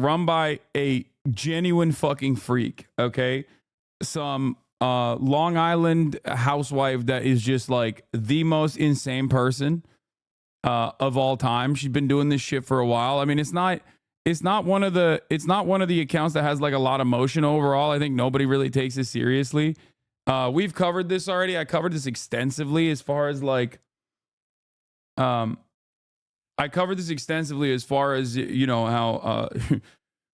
run by a genuine fucking freak, okay? Some Long Island housewife that is just like the most insane person of all time. She's been doing this shit for a while. I mean, it's not one of the accounts that has like a lot of motion overall. I think nobody really takes it seriously. We've covered this already. I covered this extensively as far as like I covered this extensively as far as, you know, how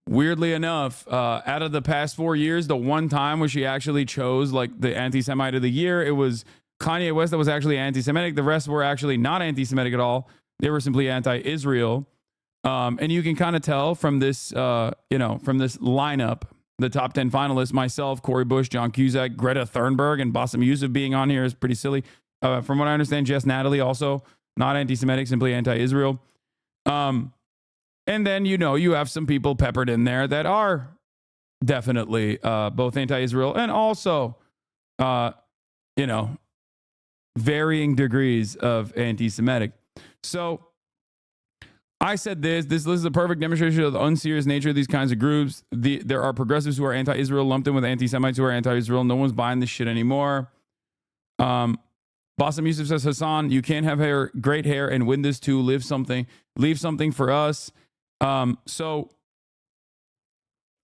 weirdly enough, out of the past 4 years, the one time where she actually chose like the anti-Semite of the year, it was Kanye West that was actually anti-Semitic. The rest were actually not anti-Semitic at all. They were simply anti-Israel. And you can kind of tell from this, you know, from this lineup, the top 10 finalists, myself, Corey Bush, John Cusack, Greta Thunberg, and Bassem Youssef being on here is pretty silly. From what I understand, Jess Natalie also not anti-Semitic, simply anti-Israel. And then, you know, you have some people peppered in there that are definitely both anti-Israel and also, you know, varying degrees of anti-Semitic. So I said this list is a perfect demonstration of the unserious nature of these kinds of groups. There are progressives who are anti-Israel lumped in with anti-Semites who are anti-Israel. No one's buying this shit anymore. Bassem Youssef says, Hasan, you can't have great hair and win this too. Leave something for us. So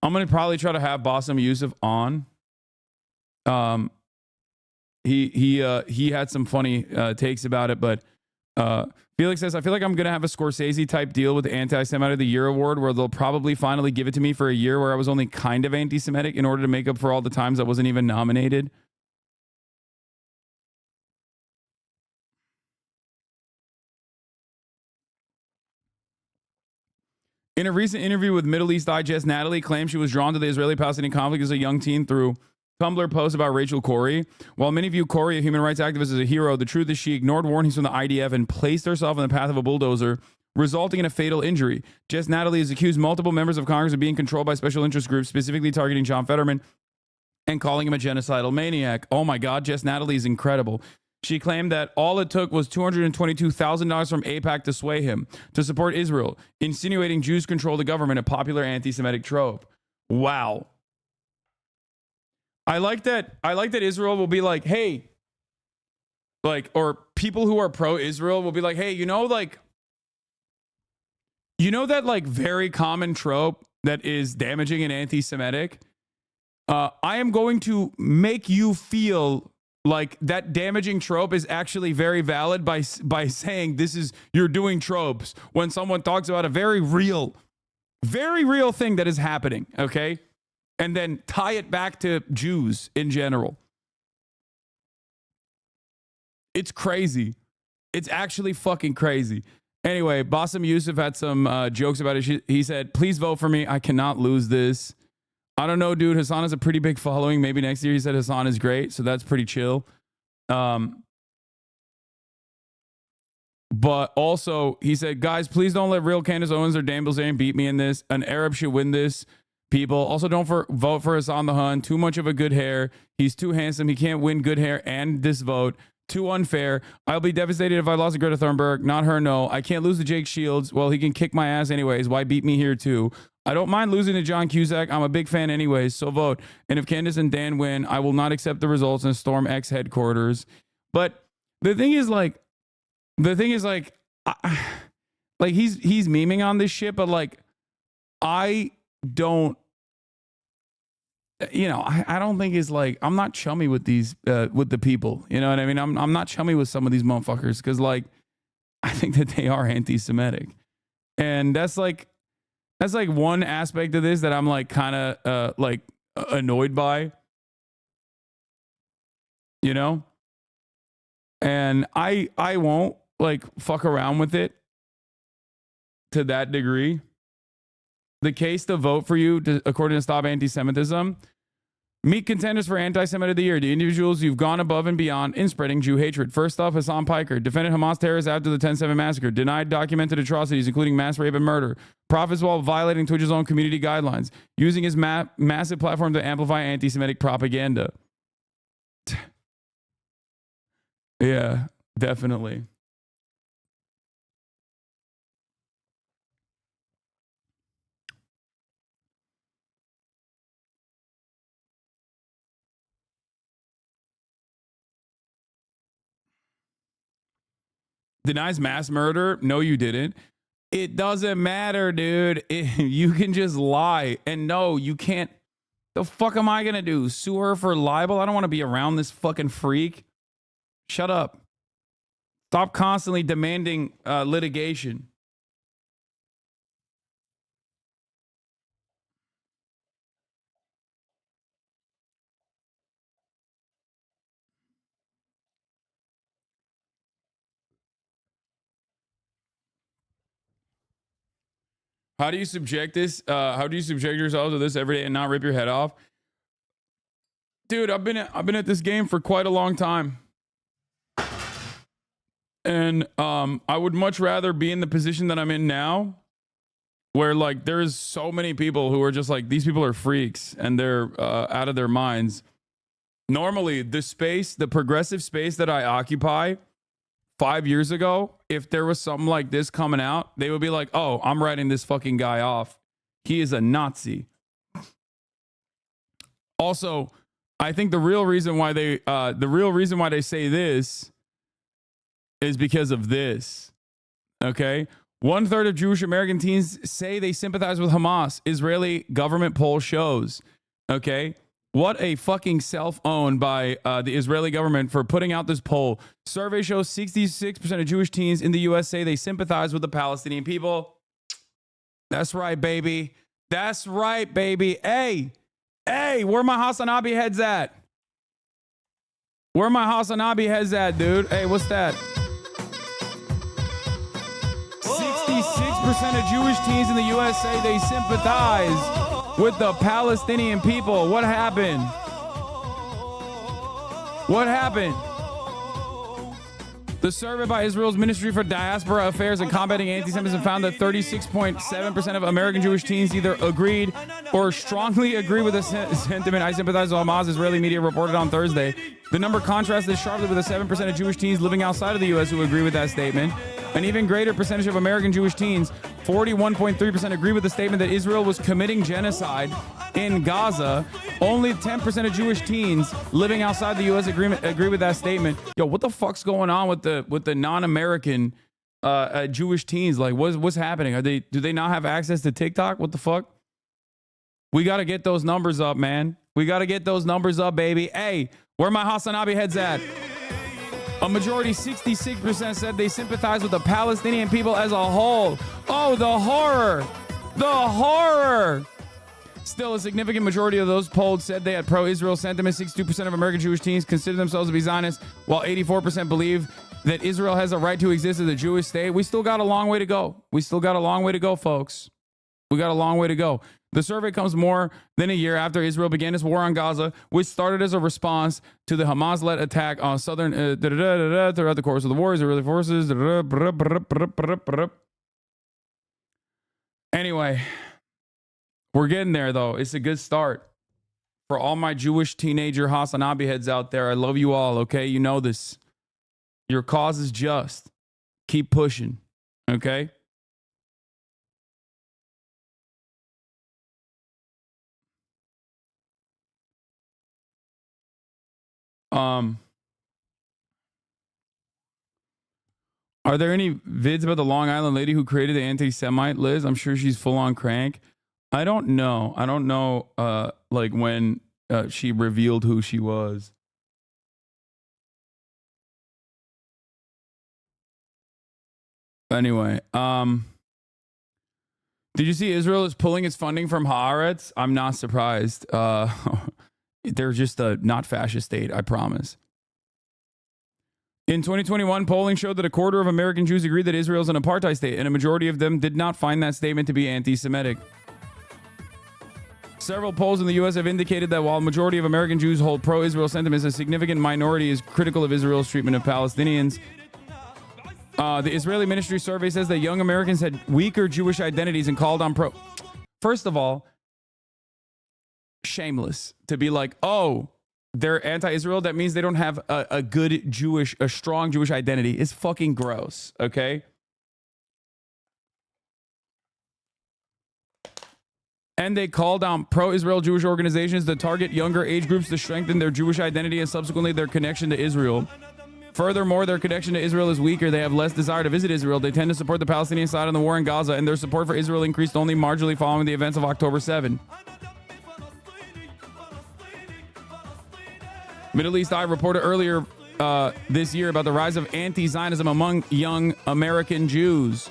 I'm going to probably try to have Bassem Youssef on. He had some funny takes about it, but Felix says, I feel like I'm going to have a Scorsese type deal with the Anti-Semite of the Year award where they'll probably finally give it to me for a year where I was only kind of anti-Semitic in order to make up for all the times I wasn't even nominated. In a recent interview with Middle East Digest, Natalie claimed she was drawn to the Israeli-Palestinian conflict as a young teen through Tumblr posts about Rachel Corrie. While many view Corrie, a human rights activist, as a hero, the truth is she ignored warnings from the IDF and placed herself in the path of a bulldozer, resulting in a fatal injury. Jess Natalie has accused multiple members of Congress of being controlled by special interest groups, specifically targeting John Fetterman and calling him a genocidal maniac. Oh my God, Jess Natalie is incredible. She claimed that all it took was $222,000 from AIPAC to sway him to support Israel, insinuating Jews control the government, a popular anti-Semitic trope. Wow. I like that Israel will be like, hey, like, or people who are pro-Israel will be like, hey, you know that like very common trope that is damaging and anti-Semitic? I am going to make you feel like that damaging trope is actually very valid by saying you're doing tropes when someone talks about a very real thing that is happening, okay? And then tie it back to Jews in general. It's crazy. It's actually fucking crazy. Anyway, Bassem Youssef had some jokes about it. He said, please vote for me. I cannot lose this. I don't know, dude. Hasan has a pretty big following. Maybe next year. He said Hasan is great, so that's pretty chill. But also, he said, guys, please don't let real Candace Owens or Dan Bilzerian beat me in this. An Arab should win this. People also don't vote for Hasan the Hun. Too much of a good hair. He's too handsome. He can't win good hair and this vote. Too unfair. I'll be devastated if I lost to Greta Thunberg. Not her, no. I can't lose to Jake Shields. Well, he can kick my ass anyways. Why beat me here too? I don't mind losing to John Cusack. I'm a big fan anyways, so vote. And if Candace and Dan win, I will not accept the results and storm X headquarters. But the thing is like he's memeing on this shit, but like, I don't, you know, I don't think it's like, I'm not chummy with these, with the people, you know what I mean? I'm not chummy with some of these motherfuckers because like, I think that they are anti-Semitic. And that's like one aspect of this that I'm like kind of like annoyed by, you know? And I won't like fuck around with it to that degree. The case to vote for you, according to Stop Anti-Semitism, meet contenders for Anti-Semite of the Year, the individuals who've gone above and beyond in spreading Jew hatred. First off, Hasan Piker, defended Hamas terrorists after the 10/7 massacre, denied documented atrocities, including mass rape and murder, profits while violating Twitch's own community guidelines, using his massive platform to amplify anti-Semitic propaganda. Yeah, definitely. Denies mass murder. No, you didn't. It doesn't matter, dude. You can just lie. And no, you can't. The fuck am I going to do? Sue her for libel? I don't want to be around this fucking freak. Shut up. Stop constantly demanding litigation. How do you subject this? How do you subject yourself to this every day and not rip your head off? Dude, I've been at this game for quite a long time. And I would much rather be in the position that I'm in now, where like there's so many people who are just like, these people are freaks and they're out of their minds. Normally, the progressive space that I occupy 5 years ago, if there was something like this coming out, they would be like, oh, I'm writing this fucking guy off. He is a Nazi. Also, I think the real reason why they say this is because of this. Okay? 1/3 of Jewish American teens say they sympathize with Hamas. Israeli government poll shows. Okay? What a fucking self-owned by the Israeli government for putting out this poll. Survey shows 66% of Jewish teens in the US say they sympathize with the Palestinian people. That's right, baby. That's right, baby. Hey, where my hasanabi heads at? Where my hasanabi heads at, dude? Hey, what's that? 66% of Jewish teens in the US say they sympathize with the Palestinian people. What happened? What happened? The survey by Israel's Ministry for Diaspora Affairs and Combating Anti-Semitism found that 36.7% of American Jewish teens either agreed or strongly agree with the sentiment. I sympathize with Hamas, Israeli media reported on Thursday. The number contrasted sharply with the 7% of Jewish teens living outside of the U.S. who agree with that statement. An even greater percentage of American Jewish teens, 41.3%, agree with the statement that Israel was committing genocide in Gaza. Only 10% of Jewish teens living outside the U.S. agree with that statement. Yo, what the fuck's going on with the non-American Jewish teens? Like, what's happening? Do they not have access to TikTok? What the fuck? We got to get those numbers up, man. We got to get those numbers up, baby. Hey, where my hasanabi heads at? A majority, 66%, said they sympathize with the Palestinian people as a whole. Oh, the horror. The horror. Still, a significant majority of those polled said they had pro-Israel sentiment. 62% of American Jewish teens consider themselves to be Zionists, while 84% believe that Israel has a right to exist as a Jewish state. We still got a long way to go. We still got a long way to go, folks. We got a long way to go. The survey comes more than a year after Israel began its war on Gaza, which started as a response to the Hamas-led attack on southern throughout the course of the war. Israeli forces. Anyway, we're getting there, though. It's a good start. For all my Jewish teenager hasanabi heads out there, I love you all, okay? You know this. Your cause is just. Keep pushing, okay? Are there any vids about the Long Island lady who created the anti-Semite, Liz? I'm sure she's full on crank. I don't know. Like when she revealed who she was. Anyway, did you see Israel is pulling its funding from Haaretz? I'm not surprised. They're just a not fascist state, I promise. In 2021, polling showed that a quarter of American Jews agreed that Israel is an apartheid state, and a majority of them did not find that statement to be anti-Semitic. Several polls in the U.S. have indicated that while a majority of American Jews hold pro-Israel sentiments, a significant minority is critical of Israel's treatment of Palestinians. The Israeli Ministry survey says that young Americans had weaker Jewish identities and called on First of all, shameless to be like, oh, they're anti-Israel. That means they don't have a strong Jewish identity. It's fucking gross, okay? And they called on pro-Israel Jewish organizations to target younger age groups to strengthen their Jewish identity and subsequently their connection to Israel. Furthermore, their connection to Israel is weaker. They have less desire to visit Israel. They tend to support the Palestinian side on the war in Gaza, and their support for Israel increased only marginally following the events of October 7. Middle East Eye reported earlier this year about the rise of anti-Zionism among young American Jews.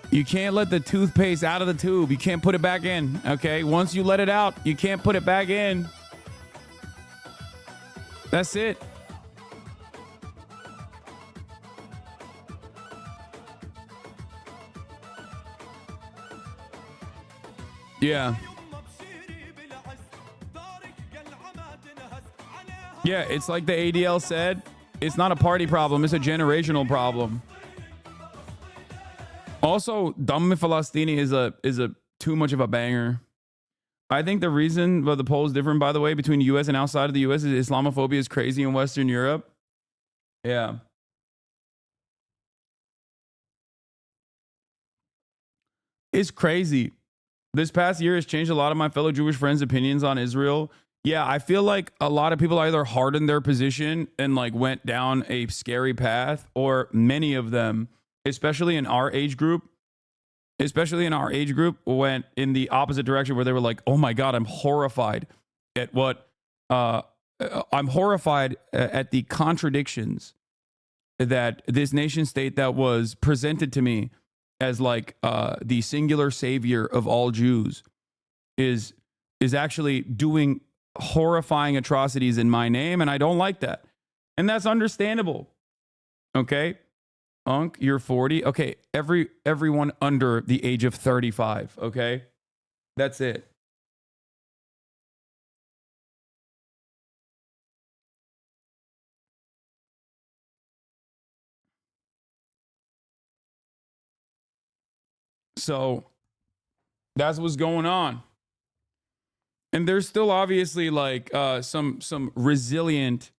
You can't let the toothpaste out of the tube. You can't put it back in, okay? Once you let it out, you can't put it back in. That's it. Yeah. Yeah, it's like the ADL said, it's not a party problem, it's a generational problem. Also, Damm Falastini is a too much of a banger. I think the reason the poll is different, by the way, between the U.S. and outside of the U.S. is Islamophobia is crazy in Western Europe. Yeah. It's crazy. This past year has changed a lot of my fellow Jewish friends' opinions on Israel. Yeah, I feel like a lot of people either hardened their position and like went down a scary path, or many of them, especially in our age group, went in the opposite direction where they were like, oh my God, I'm horrified at at the contradictions that this nation state that was presented to me as like the singular savior of all Jews is actually doing horrifying atrocities in my name, and I don't like that. And that's understandable. Okay? Unc, you're 40. Okay, everyone under the age of 35, okay? That's it. So that's what's going on. And there's still obviously like some resilient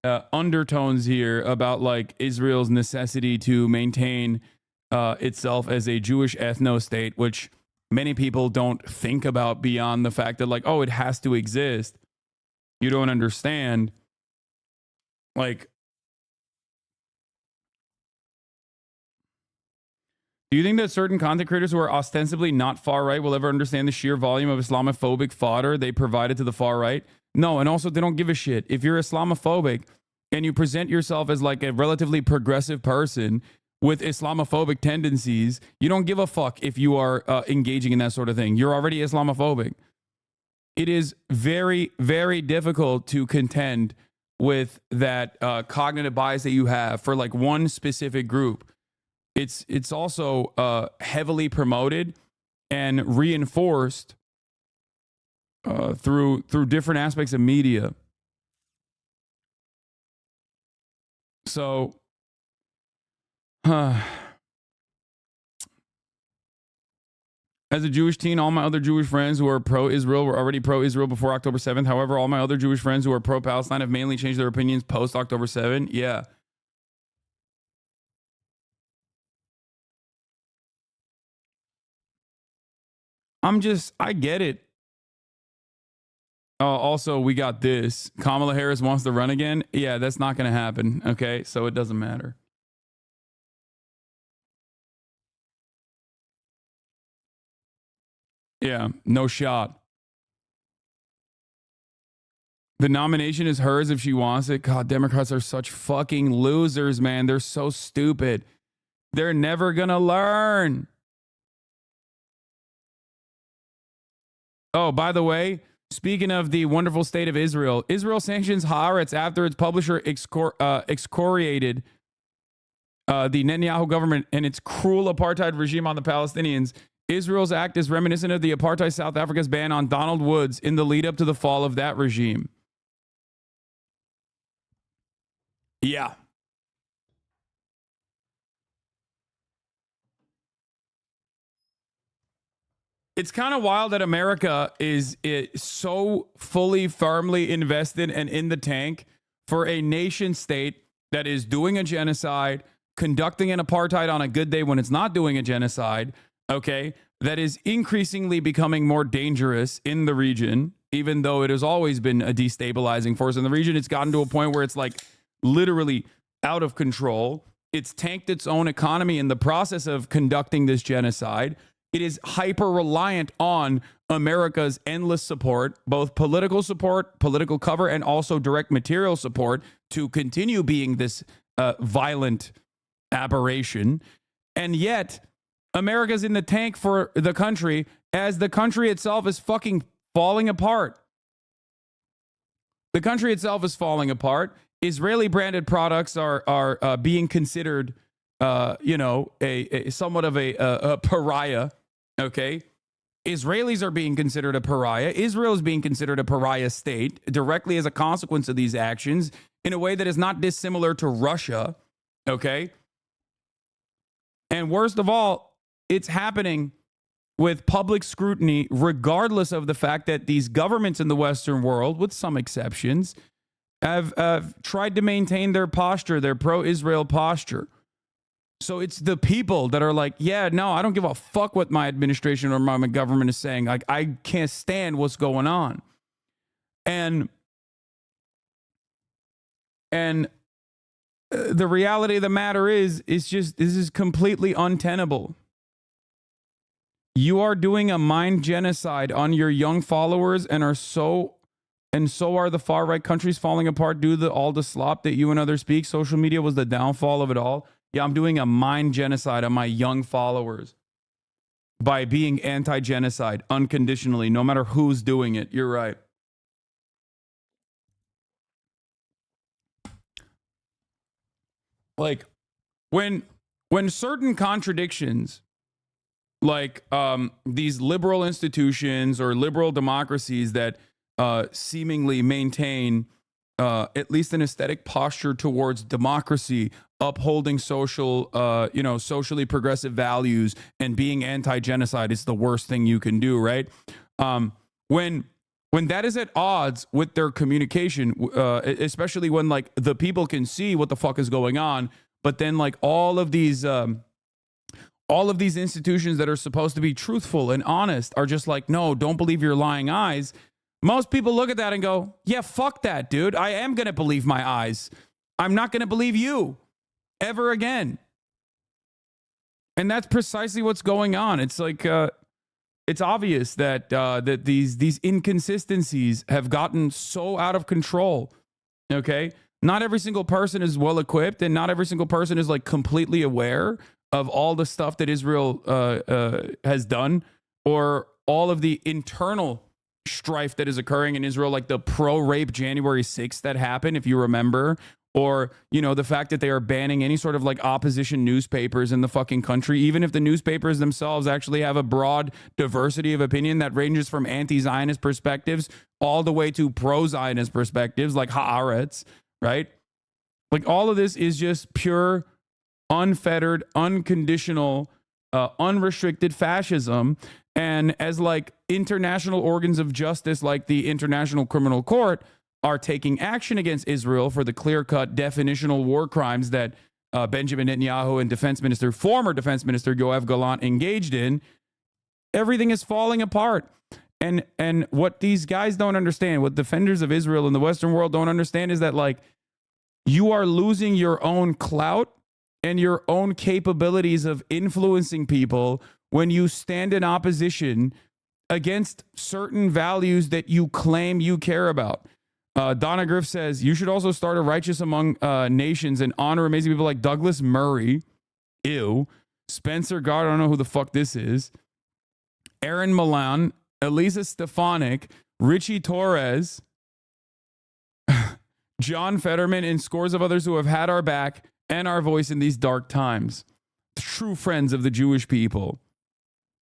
undertones here about like Israel's necessity to maintain itself as a Jewish ethno-state, which many people don't think about beyond the fact that like, oh, it has to exist. You don't understand. Like, do you think that certain content creators who are ostensibly not far right will ever understand the sheer volume of Islamophobic fodder they provided to the far right? No, and also they don't give a shit. If you're Islamophobic and you present yourself as like a relatively progressive person with Islamophobic tendencies, you don't give a fuck if you are engaging in that sort of thing. You're already Islamophobic. It is very, very difficult to contend with that cognitive bias that you have for like one specific group. It's also heavily promoted and reinforced through different aspects of media. So, as a Jewish teen, all my other Jewish friends who are pro-Israel were already pro-Israel before October 7th. However, all my other Jewish friends who are pro-Palestine have mainly changed their opinions post-October 7th. Yeah. I get it. Also, we got this. Kamala Harris wants to run again. Yeah, that's not going to happen. Okay, so it doesn't matter. Yeah, no shot. The nomination is hers if she wants it. God, Democrats are such fucking losers, man. They're so stupid. They're never going to learn. Oh, by the way, speaking of the wonderful state of Israel, Israel sanctions Haaretz after its publisher excoriated the Netanyahu government and its cruel apartheid regime on the Palestinians. Israel's act is reminiscent of the apartheid South Africa's ban on Donald Woods in the lead up to the fall of that regime. Yeah. It's kind of wild that America is so fully, firmly invested and in the tank for a nation state that is doing a genocide, conducting an apartheid on a good day when it's not doing a genocide, okay, that is increasingly becoming more dangerous in the region, even though it has always been a destabilizing force in the region. It's gotten to a point where it's like literally out of control. It's tanked its own economy in the process of conducting this genocide. It is hyper reliant on America's endless support, both political support, political cover, and also direct material support to continue being this violent aberration. And yet, America's in the tank for the country as the country itself is fucking falling apart. The country itself is falling apart. Israeli branded products are being considered, a somewhat of a pariah. Okay, Israelis are being considered a pariah. Israel is being considered a pariah state directly as a consequence of these actions in a way that is not dissimilar to Russia. Okay, and worst of all, it's happening with public scrutiny, regardless of the fact that these governments in the Western world, with some exceptions, have tried to maintain their posture, their pro-Israel posture. So it's the people that are like, yeah, no, I don't give a fuck what my administration or my government is saying. Like, I can't stand what's going on. And the reality of the matter is, it's just, this is completely untenable. You are doing a mind genocide on your young followers and so are the far right countries falling apart due to all the slop that you and others speak. Social media was the downfall of it all. Yeah, I'm doing a mind genocide on my young followers by being anti-genocide unconditionally, no matter who's doing it. You're right. Like when certain contradictions, like these liberal institutions or liberal democracies that seemingly maintain at least an aesthetic posture towards democracy, upholding socially progressive values, and being anti-genocide is the worst thing you can do, right? When that is at odds with their communication, especially when like the people can see what the fuck is going on, but then like all of these institutions that are supposed to be truthful and honest are just like, no, don't believe your lying eyes. Most people look at that and go, yeah, fuck that, dude. I am going to believe my eyes. I'm not going to believe you ever again. And that's precisely what's going on. It's like, it's obvious that that these inconsistencies have gotten so out of control. Okay. Not every single person is well equipped, and not every single person is like completely aware of all the stuff that Israel has done, or all of the internal strife that is occurring in Israel, like the pro-rape January 6th that happened, if you remember, or, you know, the fact that they are banning any sort of like opposition newspapers in the fucking country, even if the newspapers themselves actually have a broad diversity of opinion that ranges from anti-Zionist perspectives all the way to pro-Zionist perspectives like Haaretz, right? Like all of this is just pure, unfettered, unconditional, unrestricted fascism. And as like international organs of justice, like the International Criminal Court, are taking action against Israel for the clear-cut definitional war crimes that Benjamin Netanyahu and former Defense Minister Yoav Gallant engaged in, everything is falling apart. And what these guys don't understand, what defenders of Israel in the Western world don't understand, is that like you are losing your own clout and your own capabilities of influencing people when you stand in opposition against certain values that you claim you care about. Donna Griff says, you should also start a Righteous Among Nations and honor amazing people like Douglas Murray. Ew. Spencer Gard, I don't know who the fuck this is. Aaron Milan, Elisa Stefanik, Richie Torres, John Fetterman, and scores of others who have had our back and our voice in these dark times. True friends of the Jewish people.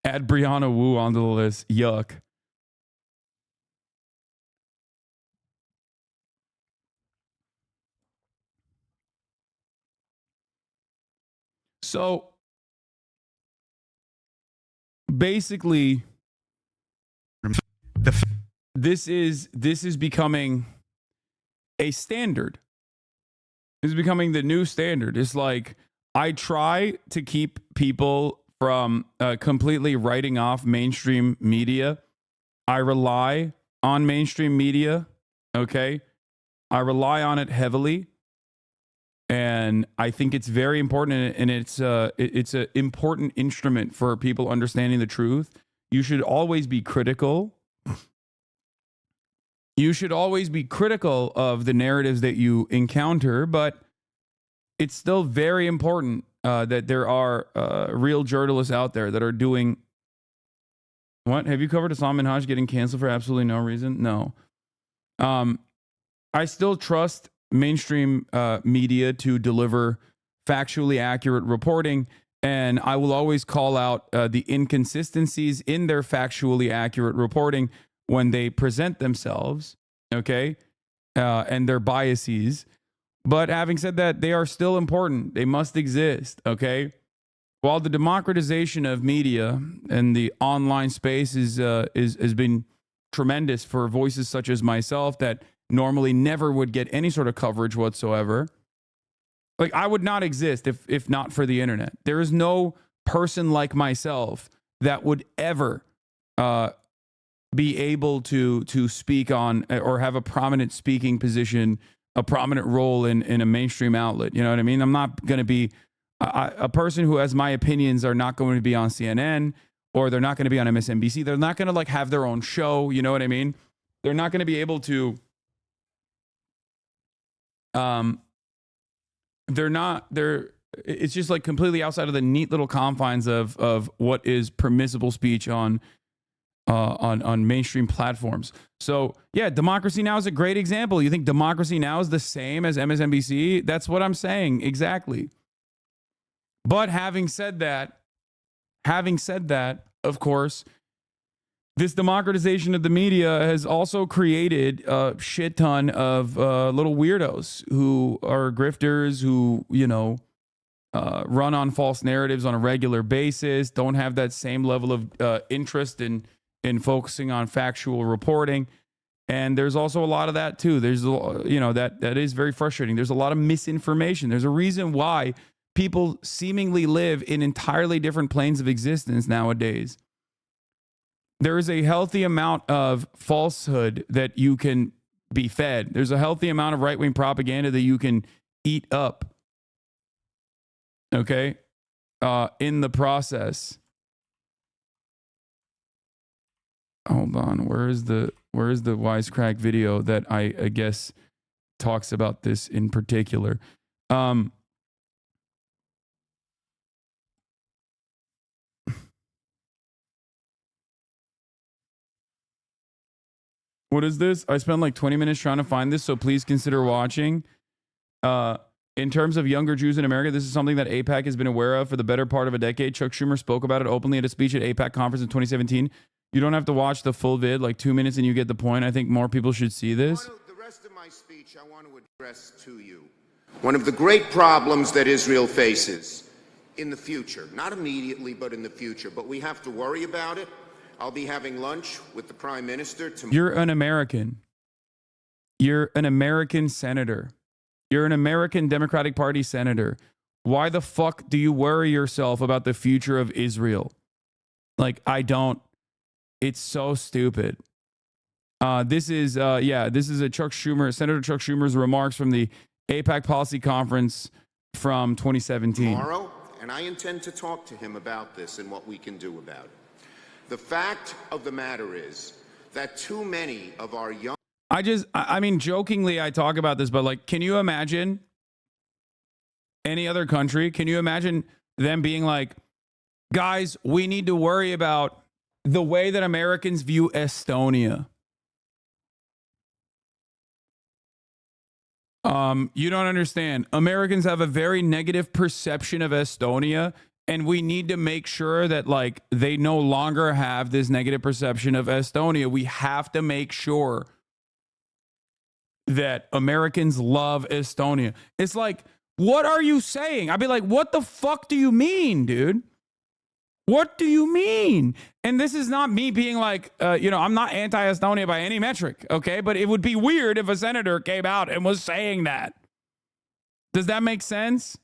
Add Brianna Wu onto the list. Yuck. So basically, this is becoming a standard. This is becoming the new standard. It's like I try to keep people from completely writing off mainstream media. I rely on mainstream media. Okay. I rely on it heavily. And I think it's very important, and it's an important instrument for people understanding the truth. You should always be critical. You should always be critical of the narratives that you encounter, but it's still very important that there are real journalists out there that are doing. What? Have you covered Islam Minhaj getting canceled for absolutely no reason? No. I still trust mainstream media to deliver factually accurate reporting, and I will always call out the inconsistencies in their factually accurate reporting when they present themselves, okay, and their biases. But having said that, they are still important. They must exist, okay? While the democratization of media and the online space has been tremendous for voices such as myself that normally never would get any sort of coverage whatsoever. Like, I would not exist if not for the internet. There is no person like myself that would ever be able to speak on or have a prominent speaking position, a prominent role in a mainstream outlet. You know what I mean? I'm not going to be a person who has my opinions are not going to be on CNN, or they're not going to be on MSNBC. They're not going to like have their own show. You know what I mean? They're not going to be able to. It's just like completely outside of the neat little confines of what is permissible speech on mainstream platforms. So yeah, Democracy Now! Is a great example. You think Democracy Now! Is the same as MSNBC? That's what I'm saying. Exactly. But having said that, of course, this democratization of the media has also created a shit ton of little weirdos who are grifters, who, run on false narratives on a regular basis, don't have that same level of interest in focusing on factual reporting. And there's also a lot of that too. There's, that is very frustrating. There's a lot of misinformation. There's a reason why people seemingly live in entirely different planes of existence nowadays. There is a healthy amount of falsehood that you can be fed. There's a healthy amount of right-wing propaganda that you can eat up. Okay? In the process. Hold on. Where is the wisecrack video that I guess talks about this in particular? What is this? I spent like 20 minutes trying to find this, so please consider watching. In terms of younger Jews in America, this is something that AIPAC has been aware of for the better part of a decade. Chuck Schumer spoke about it openly at a speech at AIPAC conference in 2017. You don't have to watch the full vid, like 2 minutes, and you get the point. I think more people should see this. The rest of my speech, I want to address to you one of the great problems that Israel faces in the future. Not immediately, but in the future. But we have to worry about it. I'll be having lunch with the Prime Minister tomorrow. You're an American. You're an American senator. You're an American Democratic Party senator. Why the fuck do you worry yourself about the future of Israel? Like, I don't. It's so stupid. This is a Senator Chuck Schumer's remarks from the AIPAC Policy Conference from 2017. Tomorrow, and I intend to talk to him about this and what we can do about it. The fact of the matter is that too many of our young... I mean, jokingly, I talk about this, but like, can you imagine any other country? Can you imagine them being like, guys, we need to worry about the way that Americans view Estonia? You don't understand. Americans have a very negative perception of Estonia, and we need to make sure that like they no longer have this negative perception of Estonia. We have to make sure that Americans love Estonia. It's like, what are you saying? I'd be like, what the fuck do you mean, dude? What do you mean? And this is not me being like, I'm not anti-Estonia by any metric, okay? But it would be weird if a senator came out and was saying that. Does that make sense?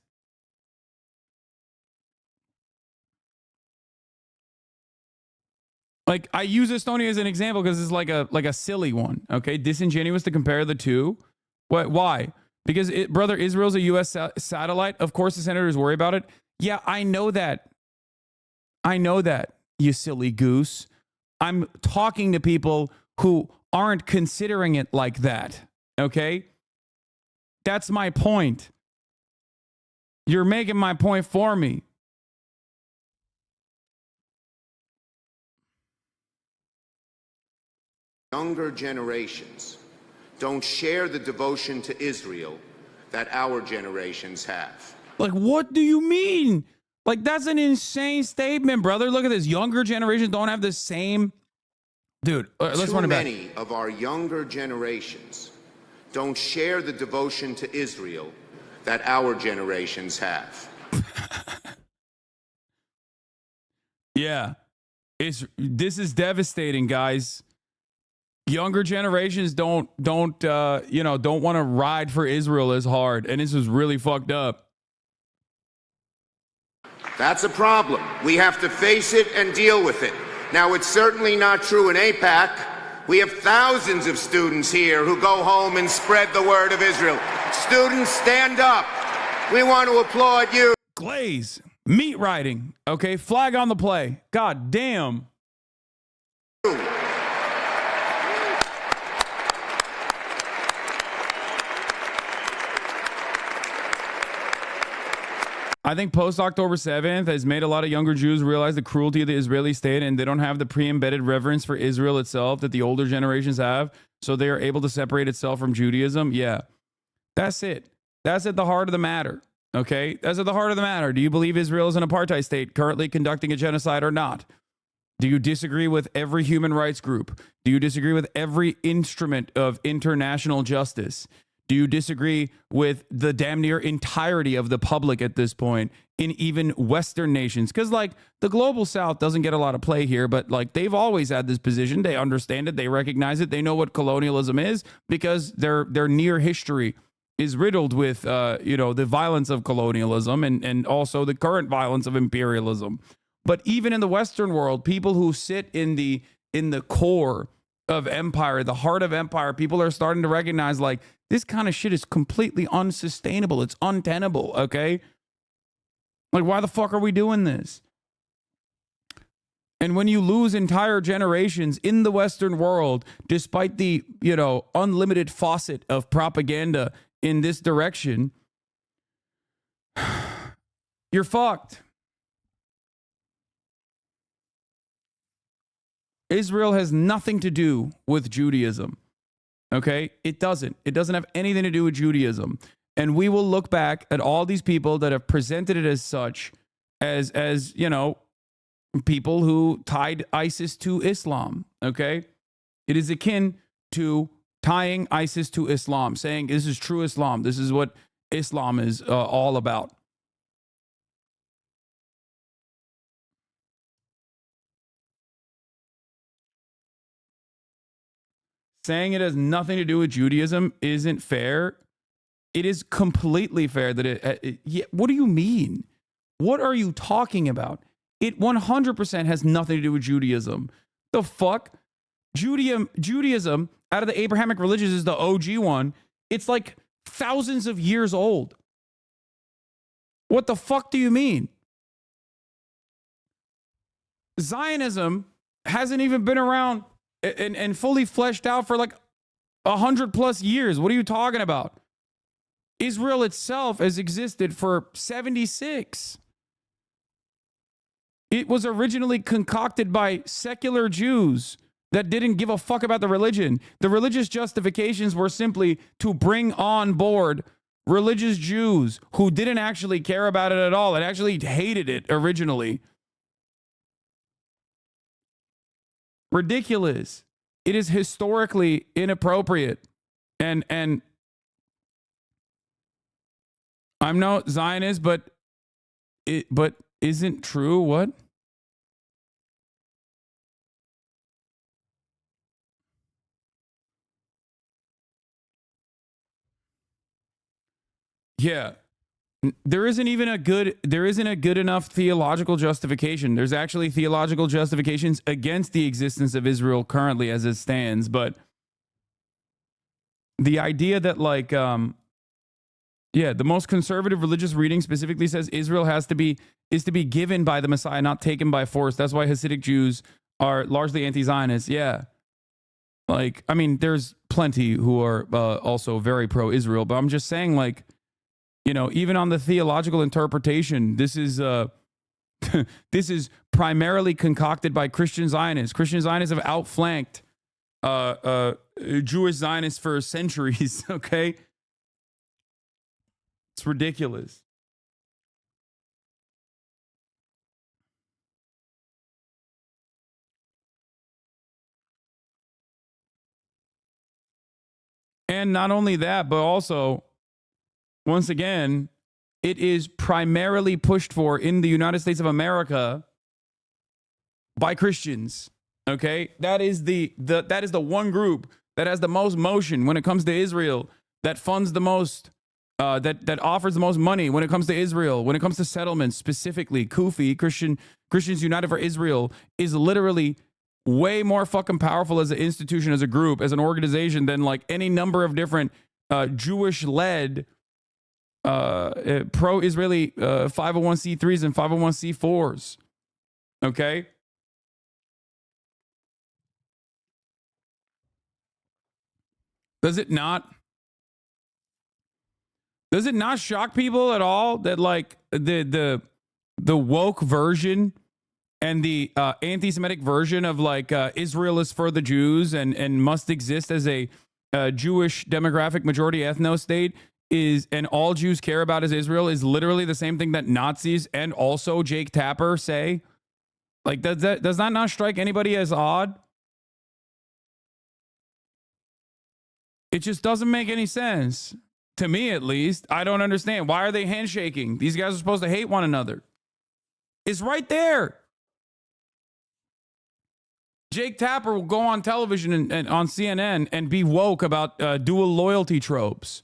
Like, I use Estonia as an example because it's like a silly one. Okay, disingenuous to compare the two. What? Why? Because brother, Israel's a U.S. satellite. Of course, the senators worry about it. Yeah, I know that. I know that, you silly goose. I'm talking to people who aren't considering it like that. Okay, that's my point. You're making my point for me. Younger generations don't share the devotion to Israel that our generations have. Like, what do you mean? Like, that's an insane statement, brother. Look at this. Younger generations don't have the same. Dude, let's run it back. Too many of our younger generations don't share the devotion to Israel that our generations have. Yeah. This is devastating, guys. Younger generations don't want to ride for Israel as hard, and this is really fucked up. That's a problem. We have to face it and deal with it. Now, it's certainly not true in AIPAC. We have thousands of students here who go home and spread the word of Israel. Students, stand up. We want to applaud you. Glaze, meat riding, okay? Flag on the play. God damn. I think post-October 7th has made a lot of younger Jews realize the cruelty of the Israeli state, and they don't have the pre-embedded reverence for Israel itself that the older generations have, so they are able to separate itself from Judaism. Yeah, that's it. That's at the heart of the matter, okay? That's at the heart of the matter. Do you believe Israel is an apartheid state currently conducting a genocide or not? Do you disagree with every human rights group? Do you disagree with every instrument of international justice? Do you disagree with the damn near entirety of the public at this point in even Western nations? Because, like, the global South doesn't get a lot of play here, but, like, they've always had this position. They understand it. They recognize it. They know what colonialism is because their near history is riddled with, the violence of colonialism and also the current violence of imperialism. But even in the Western world, people who sit in the core of empire, the heart of empire, people are starting to recognize, like, this kind of shit is completely unsustainable. It's untenable, okay? Like, why the fuck are we doing this? And when you lose entire generations in the Western world, despite the, unlimited faucet of propaganda in this direction, you're fucked. Israel has nothing to do with Judaism. Okay? It doesn't. It doesn't have anything to do with Judaism. And we will look back at all these people that have presented it as such, as people who tied ISIS to Islam. Okay? It is akin to tying ISIS to Islam, saying this is true Islam. This is what Islam is all about. Saying it has nothing to do with Judaism isn't fair. It is completely fair that what do you mean? What are you talking about? It 100% has nothing to do with Judaism. The fuck? Judaism, out of the Abrahamic religions, is the OG one. It's like thousands of years old. What the fuck do you mean? Zionism hasn't even been around and fully fleshed out for like 100+ years. What are you talking about? Israel itself has existed for 76. It was originally concocted by secular Jews that didn't give a fuck about the religion. The religious justifications were simply to bring on board religious Jews who didn't actually care about it at all and actually hated it originally. Ridiculous. It is historically inappropriate. And I'm no Zionist, but isn't true. What? Yeah. There isn't a good enough theological justification. There's actually theological justifications against the existence of Israel currently as it stands, but the idea that like the most conservative religious reading specifically says Israel is to be given by the Messiah, not taken by force. That's why Hasidic Jews are largely anti-Zionist. Yeah. Like, I mean, there's plenty who are also very pro-Israel, but I'm just saying, like, you know, even on the theological interpretation, this is this is primarily concocted by Christian Zionists. Christian Zionists have outflanked Jewish Zionists for centuries. Okay, it's ridiculous. And not only that, but also, once again, it is primarily pushed for in the United States of America by Christians. Okay, that is the one group that has the most motion when it comes to Israel, that funds the most, that offers the most money when it comes to Israel, when it comes to settlements specifically. Kufi, Christians United for Israel, is literally way more fucking powerful as an institution, as a group, as an organization than like any number of different Jewish-led pro-Israeli 501c3s and 501c4s. Okay? Does it not shock people at all that like the woke version and the anti-Semitic version of like Israel is for the Jews and must exist as a Jewish demographic majority ethno state and all Jews care about is Israel is literally the same thing that Nazis and also Jake Tapper say? Like, does that not strike anybody as odd? It just doesn't make any sense. To me, at least. I don't understand. Why are they handshaking? These guys are supposed to hate one another. It's right there. Jake Tapper will go on television and on CNN and be woke about dual loyalty tropes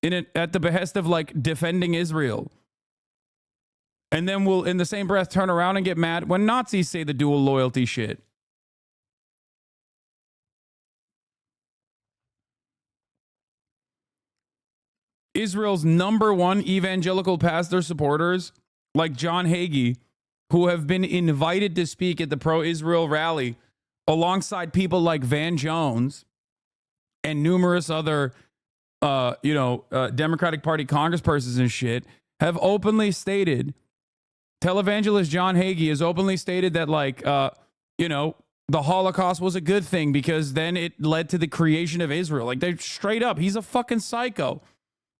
at the behest of like defending Israel. And then we'll, in the same breath, turn around and get mad when Nazis say the dual loyalty shit. Israel's number one evangelical pastor supporters, like John Hagee, who have been invited to speak at the pro-Israel rally alongside people like Van Jones and numerous other, Democratic Party congresspersons and shit, have openly stated, televangelist John Hagee has openly stated that, like, the Holocaust was a good thing because then it led to the creation of Israel. Like, they're straight up, he's a fucking psycho.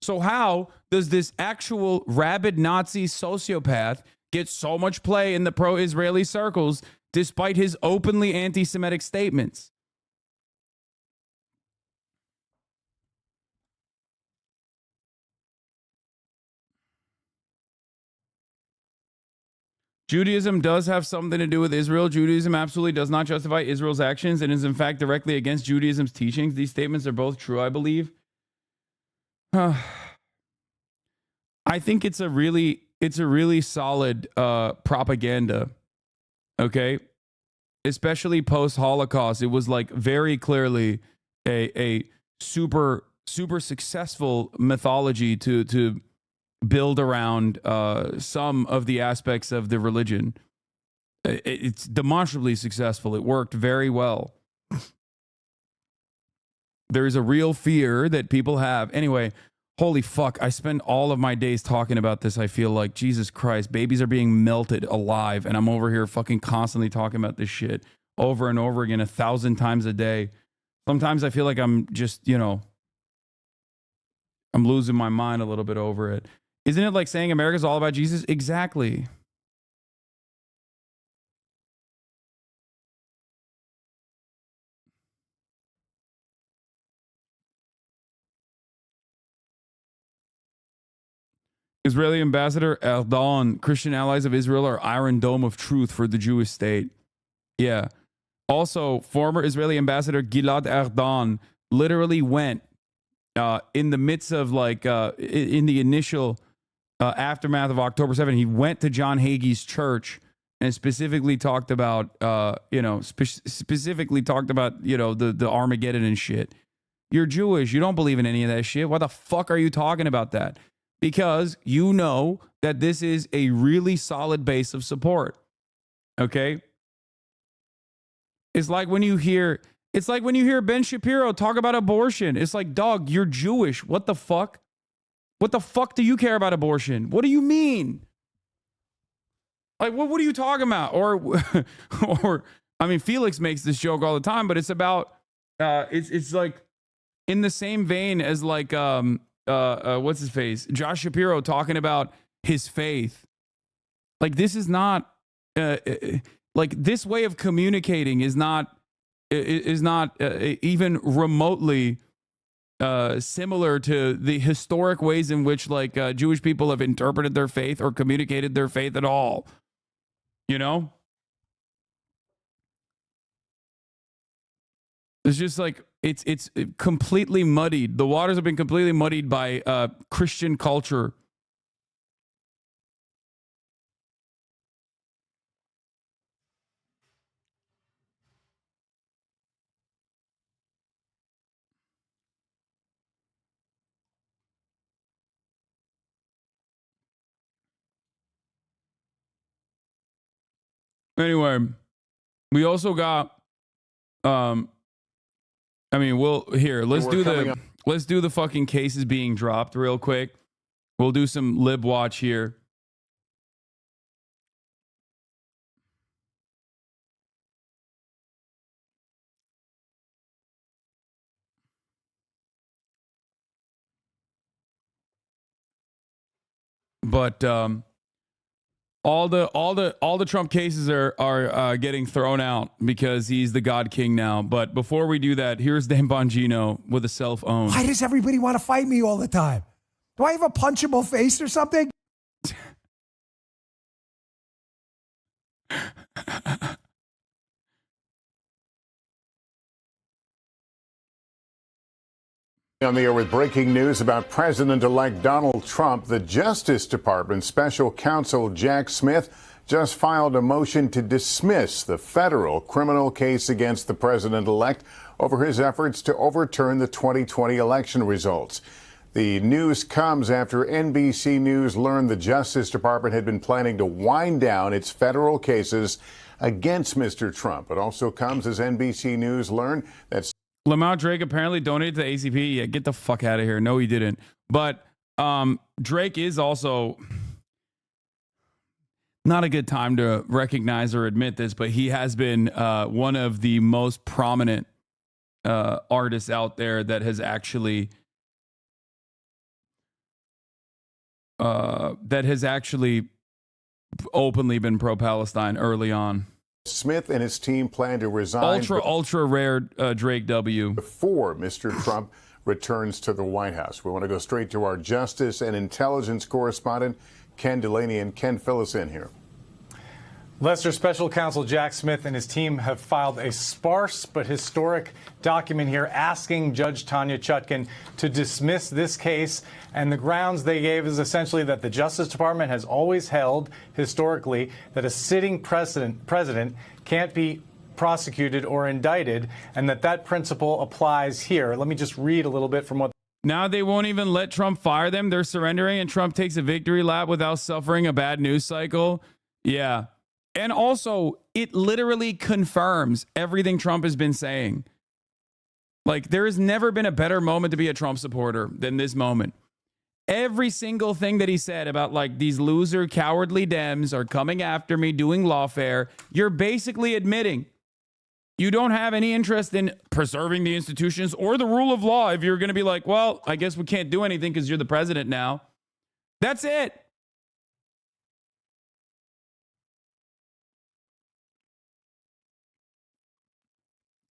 So how does this actual rabid Nazi sociopath get so much play in the pro-Israeli circles despite his openly anti-Semitic statements? Judaism does have something to do with Israel. Judaism absolutely does not justify Israel's actions and is in fact directly against Judaism's teachings. These statements are both true, I believe. I think it's a really solid propaganda. Okay, especially post-Holocaust, it was like very clearly a super successful mythology to build around some of the aspects of the religion. It's demonstrably successful. It worked very well. There is a real fear that people have. Anyway, holy fuck, I spend all of my days talking about this. I feel like, Jesus Christ, babies are being melted alive, and I'm over here fucking constantly talking about this shit over and over again 1,000 times a day. Sometimes I feel like I'm just, I'm losing my mind a little bit over it. Isn't it like saying America's all about Jesus? Exactly. Israeli ambassador Erdogan, Christian allies of Israel are Iron Dome of truth for the Jewish state. Yeah. Also, former Israeli ambassador Gilad Erdogan literally went in the midst of like, in the initial aftermath of October 7th, he went to John Hagee's church and specifically talked about, specifically talked about, the Armageddon and shit. You're Jewish. You don't believe in any of that shit. Why the fuck are you talking about that? Because you know that this is a really solid base of support. Okay? It's like when you hear Ben Shapiro talk about abortion. It's like, dog, you're Jewish. What the fuck? What the fuck do you care about abortion? What do you mean? Like, what are you talking about? Or I mean, Felix makes this joke all the time, but it's about it's like in the same vein as like what's his face? Josh Shapiro talking about his faith. Like, this is not like this way of communicating is not even remotely similar to the historic ways in which like Jewish people have interpreted their faith or communicated their faith at all. You know? It's just like it's completely muddied. The waters have been completely muddied by Christian culture. Anyway, we also got I mean, let's do the fucking cases being dropped real quick. We'll do some lib watch here. But all the Trump cases are getting thrown out because he's the God King now. But before we do that, here's Dan Bongino with a self-own. Why does everybody want to fight me all the time? Do I have a punchable face or something? On the air with breaking news about President-elect Donald Trump. The Justice Department Special Counsel Jack Smith just filed a motion to dismiss the federal criminal case against the president-elect over his efforts to overturn the 2020 election results. The news comes after NBC News learned the Justice Department had been planning to wind down its federal cases against Mr. Trump. It also comes as NBC News learned that Lamont Drake apparently donated to the ACP. Yeah, get the fuck out of here. No, he didn't. But Drake is also not a good time to recognize or admit this, but he has been one of the most prominent artists out there that has actually openly been pro-Palestine early on. Smith and his team plan to resign. Ultra rare Drake W. Before Mr. Trump returns to the White House. We want to go straight to our justice and intelligence correspondent, Ken Delaney. And Ken, fill us in here. Lester, Special Counsel Jack Smith and his team have filed a sparse but historic document here asking Judge Tanya Chutkan to dismiss this case. And the grounds they gave is essentially that the Justice Department has always held, historically, that a sitting president can't be prosecuted or indicted, and that principle applies here. Let me just read a little bit from what. Now they won't even let Trump fire them. They're surrendering, and Trump takes a victory lap without suffering a bad news cycle. Yeah. And also, it literally confirms everything Trump has been saying. Like, there has never been a better moment to be a Trump supporter than this moment. Every single thing that he said about, like, these loser, cowardly Dems are coming after me, doing lawfare, you're basically admitting you don't have any interest in preserving the institutions or the rule of law if you're going to be like, well, I guess we can't do anything because you're the president now. That's it.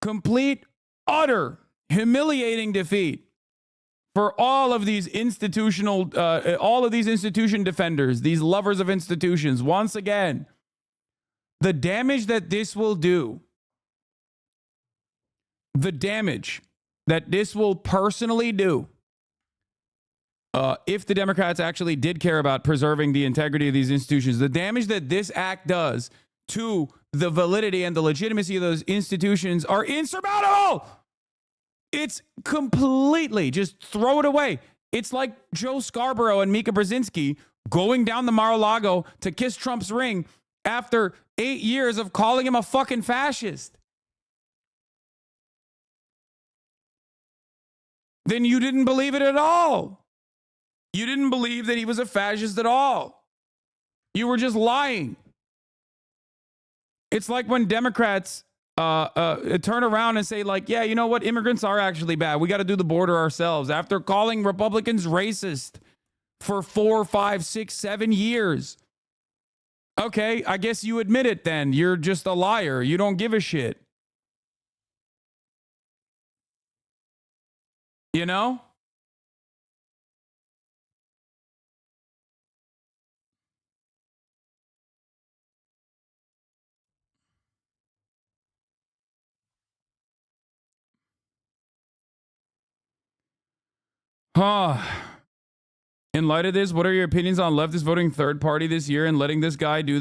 Complete, utter, humiliating defeat for all of these institution defenders, these lovers of institutions. Once again, the damage that this will do, the damage that this will personally do if the Democrats actually did care about preserving the integrity of these institutions, the damage that this act does to the validity and the legitimacy of those institutions are insurmountable. It's completely just throw it away. It's like Joe Scarborough and Mika Brzezinski going down the Mar-a-Lago to kiss Trump's ring after 8 years of calling him a fucking fascist. Then you didn't believe it at all. You didn't believe that he was a fascist at all. You were just lying. It's like when Democrats turn around and say, like, yeah, you know what? Immigrants are actually bad. We got to do the border ourselves. After calling Republicans racist for 4, 5, 6, 7 years. Okay, I guess you admit it then. You're just a liar. You don't give a shit. You know? In light of this, what are your opinions on leftist voting third party this year and letting this guy do this